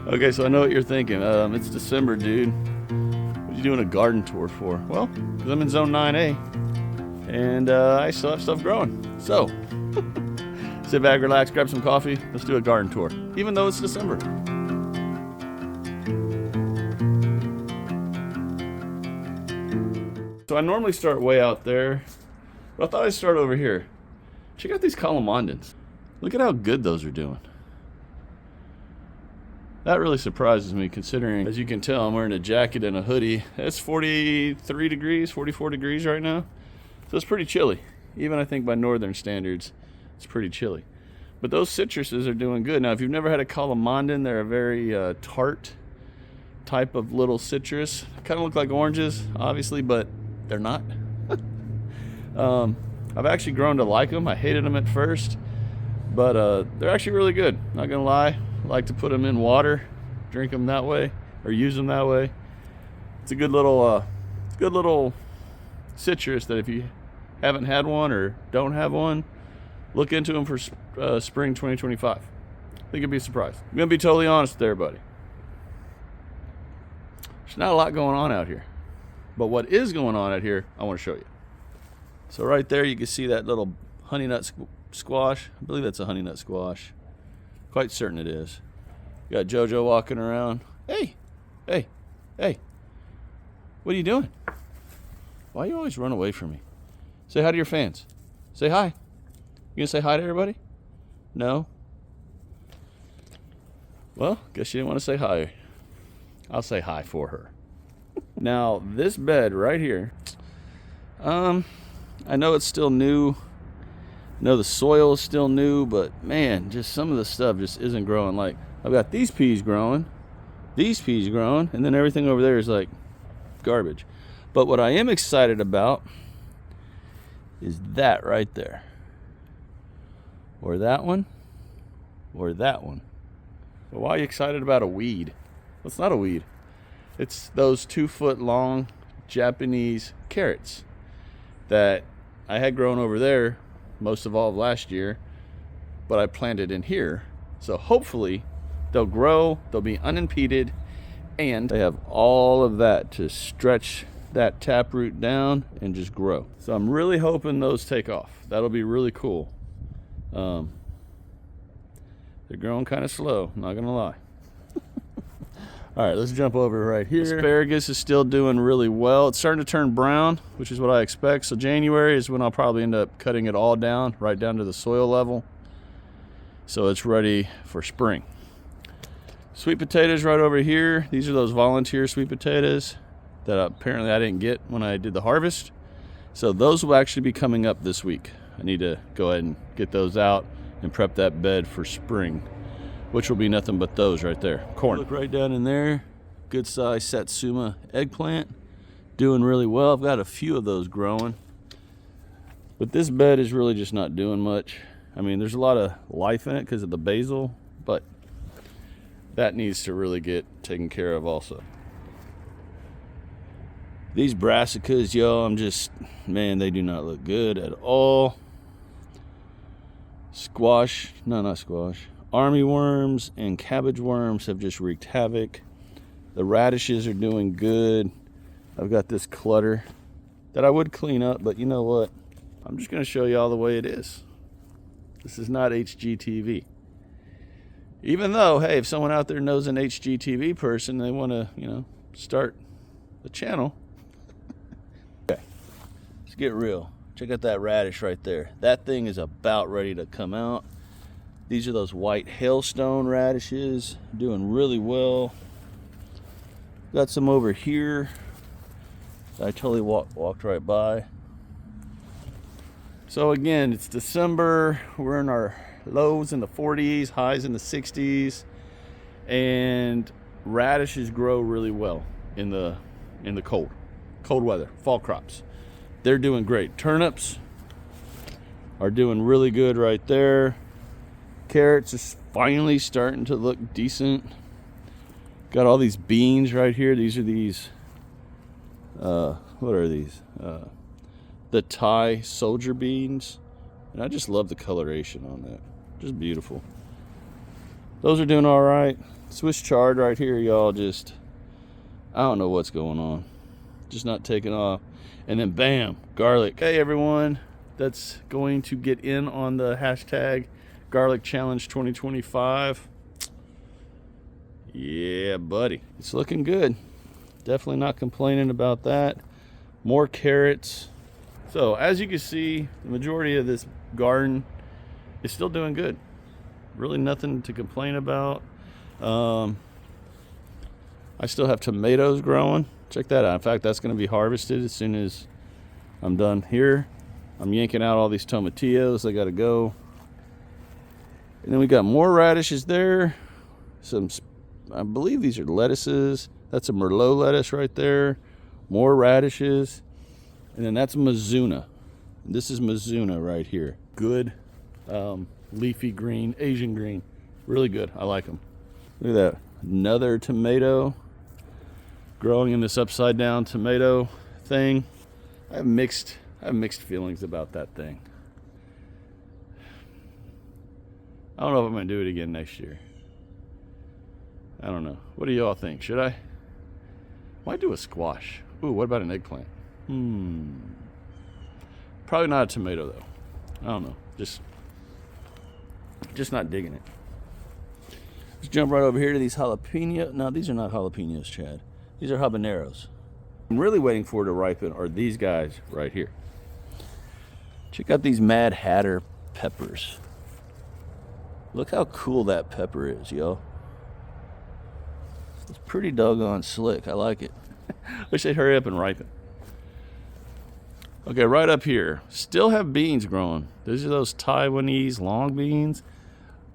Okay, so I know what you're thinking. It's December, dude. What are you doing a garden tour for? Well, because I'm in zone 9A, and I still have stuff growing. So, sit back, relax, grab some coffee. Let's do a garden tour, even though it's December. So I normally start way out there, but I thought I'd start over here. Check out these calamondins. Look at how good those are doing. That really surprises me, considering, as you can tell, I'm wearing a jacket and a hoodie. It's 43 degrees, 44 degrees right now. So it's pretty chilly. Even I think by northern standards, it's pretty chilly. But those citruses are doing good. Now, if you've never had a calamondin, they're a very tart type of little citrus. Kind of look like oranges, obviously, but they're not. I've actually grown to like them. I hated them at first, but they're actually really good. Not gonna lie. I like to put them in water, drink them that way, or use them that way. It's a good little citrus that if you haven't had one or don't have one, look into them for spring 2025. I think you'd be surprised. I'm gonna be totally honest with everybody. There's not a lot going on out here, but what is going on out here, I want to show you. So right there, you can see that little honey nut squash. I believe that's a honey nut squash. Quite certain it is. You got JoJo walking around. Hey, hey, hey. What are you doing? Why you always run away from me? Say hi to your fans. Say hi. You gonna say hi to everybody? No? Well, guess you didn't want to say hi. I'll say hi for her. Now, this bed right here, I know it's still new. I know the soil is still new, but man, just some of the stuff just isn't growing. Like, I've got these peas growing, and then everything over there is like garbage. But what I am excited about is that right there. Or that one, or that one. But why are you excited about a weed? Well, it's not a weed. It's those 2-foot long Japanese carrots that I had grown over there most of all of last year, but I planted in here. So hopefully they'll grow, they'll be unimpeded, and they have all of that to stretch that taproot down and just grow. So I'm really hoping those take off. That'll be really cool. They're growing kind of slow, not gonna lie. All right, let's jump over right here. Asparagus is still doing really well. It's starting to turn brown, which is what I expect. So January is when I'll probably end up cutting it all down, right down to the soil level. So it's ready for spring. Sweet potatoes right over here. These are those volunteer sweet potatoes that apparently I didn't get when I did the harvest. So those will actually be coming up this week. I need to go ahead and get those out and prep that bed for spring, which will be nothing but those right there. Corn. Look right down in there. Good size Satsuma eggplant. Doing really well. I've got a few of those growing. But this bed is really just not doing much. I mean, there's a lot of life in it because of the basil, but that needs to really get taken care of also. These brassicas, yo, man, they do not look good at all. Squash, no, not squash. Army worms and cabbage worms have just wreaked havoc. The radishes are doing good. I've got this clutter that I would clean up, but you know what? I'm just going to show you all the way it is. This is not HGTV. Even though, hey, if someone out there knows an HGTV person, they want to, start the channel. Okay, let's get real. Check out that radish right there. That thing is about ready to come out. These are those white hailstone radishes, doing really well. Got some over here that I totally walked right by. So again, it's December. We're in our lows in the 40s, highs in the 60s, and radishes grow really well in the cold weather, fall crops. They're doing great. Turnips are doing really good right there. Carrots is finally starting to look decent. Got all these beans right here. These are what are these? The Thai soldier beans. And I just love the coloration on that. Just beautiful. Those are doing all right. Swiss chard right here, y'all. Just, I don't know what's going on. Just not taking off. And then bam, garlic. Hey everyone, that's going to get in on the hashtag garlic challenge 2025. Yeah, buddy, it's looking good. Definitely not complaining about that. More carrots. So as you can see, the majority of this garden is still doing good. Really nothing to complain about. I still have tomatoes growing. Check that out. In fact, that's going to be harvested as soon as I'm done here. I'm yanking out all these tomatillos. They got to go. And then we got more radishes there. Some, I believe these are lettuces. That's a Merlot lettuce right there. More radishes. And then that's Mizuna. This is Mizuna right here. Good leafy green, Asian green. Really good. I like them. Look at that. Another tomato growing in this upside down tomato thing. I have mixed feelings about that thing. I don't know if I'm going to do it again next year. I don't know. What do y'all think? Should I? Might do a squash. Ooh, what about an eggplant? Probably not a tomato though. I don't know. Just not digging it. Let's jump right over here to these jalapeno. No, these are not jalapenos, Chad. These are habaneros. I'm really waiting for it to ripen are these guys right here. Check out these Mad Hatter peppers. Look how cool that pepper is, yo. It's pretty doggone slick. I like it. Wish they'd hurry up and ripen. Okay, right up here. Still have beans growing. These are those Taiwanese long beans.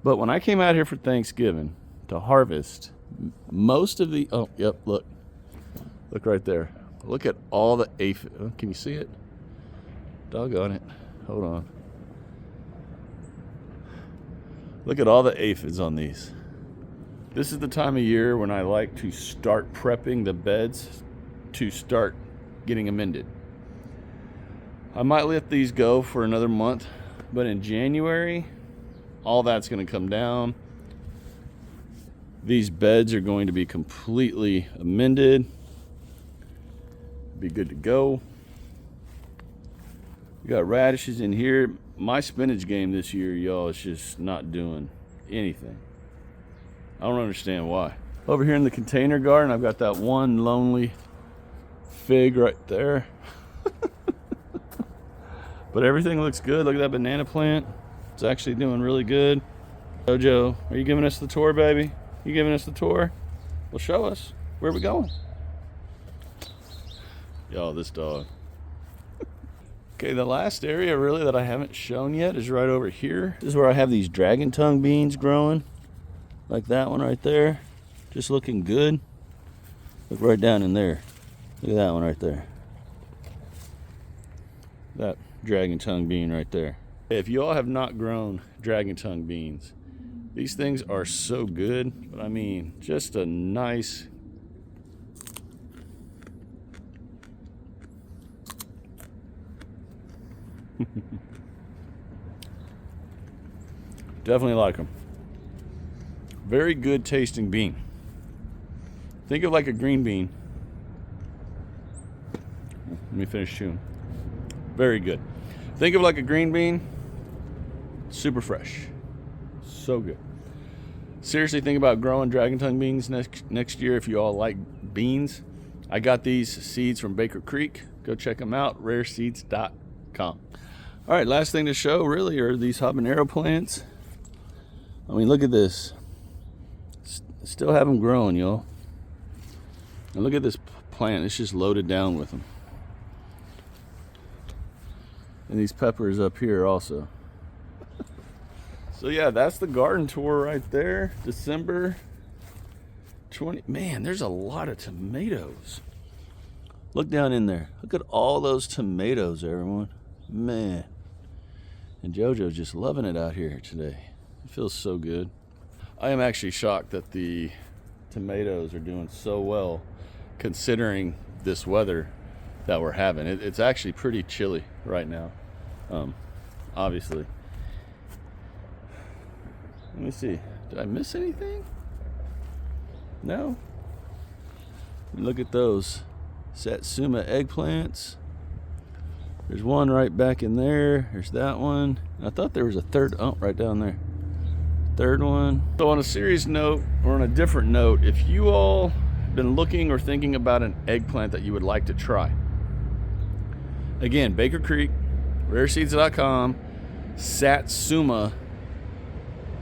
But when I came out here for Thanksgiving to harvest, most of the... Oh, yep, look. Look right there. Look at all the aphids. Oh, can you see it? Doggone it. Hold on. Look at all the aphids on these. This is the time of year when I like to start prepping the beds to start getting amended. I might let these go for another month, but in January, all that's going to come down. These beds are going to be completely amended. Be good to go. We got radishes in here. My spinach game this year, y'all, is just not doing anything. I don't understand why. Over here in the container garden, I've got that one lonely fig right there. But everything looks good. Look at that banana plant. It's actually doing really good. Jojo, are you giving us the tour, baby? You giving us the tour? Well, show us. Where are we going? Y'all, this dog. Okay, the last area really that I haven't shown yet is right over here. This is where I have these dragon tongue beans growing. Like that one right there. Just looking good. Look right down in there. Look at that one right there. That dragon tongue bean right there. If you all have not grown dragon tongue beans, these things are so good. But I mean, just a nice... Definitely like them. Very good tasting bean. Think of like a green bean. Let me finish chewing. Very good. Think of like a green bean. Super fresh. So good. Seriously, think about growing dragon tongue beans next year if you all like beans. I got these seeds from Baker Creek. Go check them out. rareseeds.com. All right, last thing to show really are these habanero plants. I mean, look at this. Still have them growing, y'all. And look at this plant. It's just loaded down with them. And these peppers up here also. So yeah, that's the garden tour right there. December 20. Man, there's a lot of tomatoes. Look down in there. Look at all those tomatoes, everyone. Man. And JoJo's just loving it out here today. It feels so good. I am actually shocked that the tomatoes are doing so well considering this weather that we're having. It's actually pretty chilly right now, obviously. Let me see. Did I miss anything? No. Look at those Satsuma eggplants. There's one right back in there. There's that one. I thought there was a third. Oh, right down there. Third one. So on a serious note, or on a different note, if you all have been looking or thinking about an eggplant that you would like to try, again, Baker Creek, rareseeds.com, Satsuma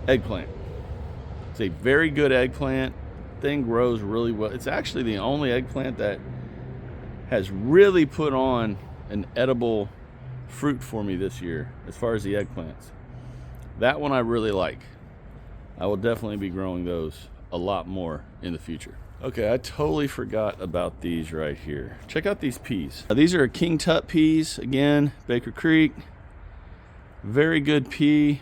eggplant. It's a very good eggplant. Thing grows really well. It's actually the only eggplant that has really put on an edible fruit for me this year as far as the eggplants. That one I really like. I will definitely be growing those a lot more in the future. Okay, I totally forgot about these right here. Check out these peas. These are King Tut peas. Again, Baker Creek. Very good pea.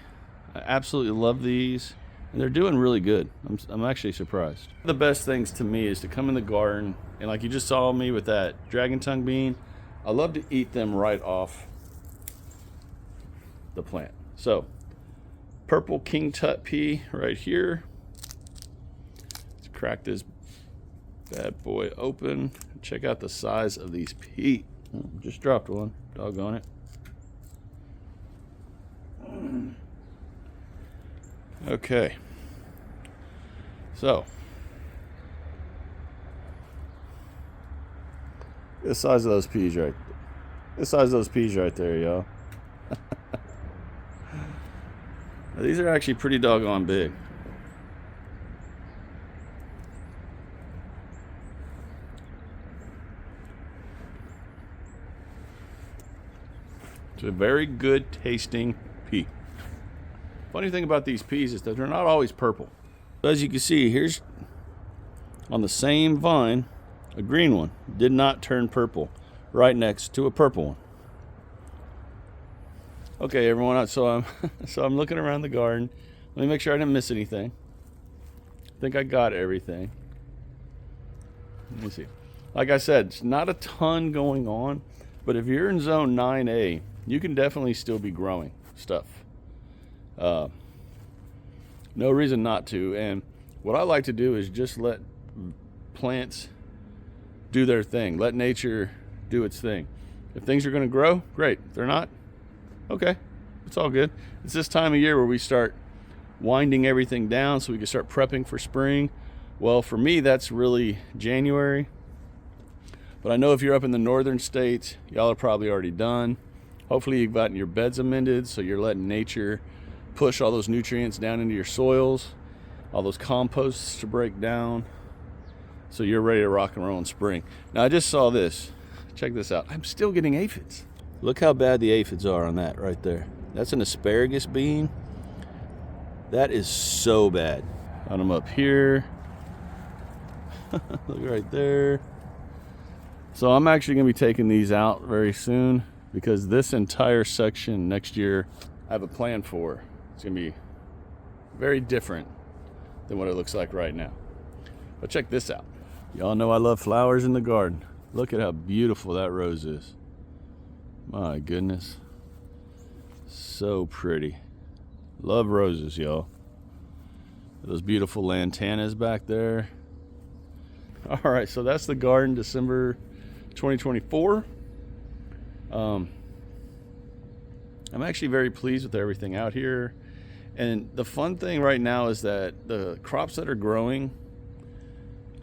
I absolutely love these. And they're doing really good. I'm actually surprised. The best things to me is to come in the garden, and like you just saw me with that dragon tongue bean, I love to eat them right off the plant. So, purple King Tut pea right here. Let's crack this bad boy open. Check out the size of these pea. Just dropped one. Doggone it. Okay. So, the size of those peas right there. The size of those peas right there, y'all. These are actually pretty doggone big. It's a very good tasting pea. Funny thing about these peas is that they're not always purple. As you can see, here's on the same vine, a green one did not turn purple right next to a purple one. Okay, everyone, so I'm looking around the garden. Let me make sure I didn't miss anything. I think I got everything. Let me see. Like I said, it's not a ton going on, but if you're in zone 9A, you can definitely still be growing stuff. No reason not to. And what I like to do is just let plants do their thing. Let nature do its thing. If things are going to grow, great. If they're not, okay, it's all good. It's this time of year where we start winding everything down so we can start prepping for spring. Well, for me, that's really January. But I know if you're up in the northern states, y'all are probably already done. Hopefully you've gotten your beds amended, so you're letting nature push all those nutrients down into your soils, all those composts to break down, so you're ready to rock and roll in spring. Now I just saw this. Check this out. I'm still getting aphids. Look how bad the aphids are on that right there. That's an asparagus bean. That is so bad. Got them up here. Look right there. So I'm actually going to be taking these out very soon because this entire section next year I have a plan for. It's going to be very different than what it looks like right now. But check this out. Y'all know I love flowers in the garden. Look at how beautiful that rose is. My goodness. So pretty. Love roses, y'all. Those beautiful lantanas back there. All right, so that's the garden, December 2024. I'm actually very pleased with everything out here. And the fun thing right now is that the crops that are growing,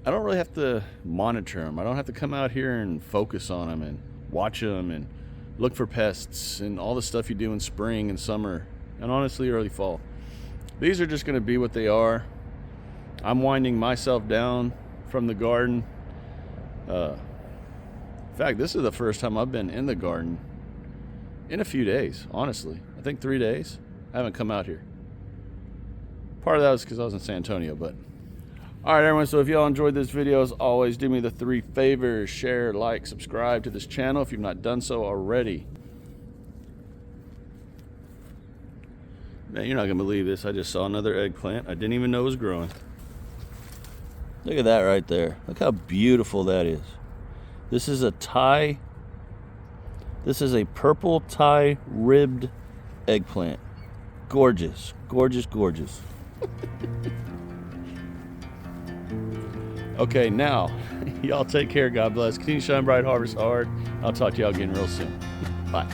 I don't really have to monitor them. I don't have to come out here and focus on them and watch them and look for pests and all the stuff you do in spring and summer and honestly early fall. These are just going to be what they are. I'm winding myself down from the garden. In fact, this is the first time I've been in the garden in a few days, honestly. I think 3 days. I haven't come out here. Part of that was because I was in San Antonio, but... Alright everyone, so if y'all enjoyed this video, as always, do me the 3 favors. Share, like, subscribe to this channel if you've not done so already. Man, you're not going to believe this. I just saw another eggplant I didn't even know was growing. Look at that right there. Look how beautiful that is. This is a Thai... This is a purple Thai ribbed eggplant. Gorgeous. Gorgeous, gorgeous. Okay, now, y'all take care. God bless. Continue to shine bright, harvest hard. I'll talk to y'all again real soon. Bye.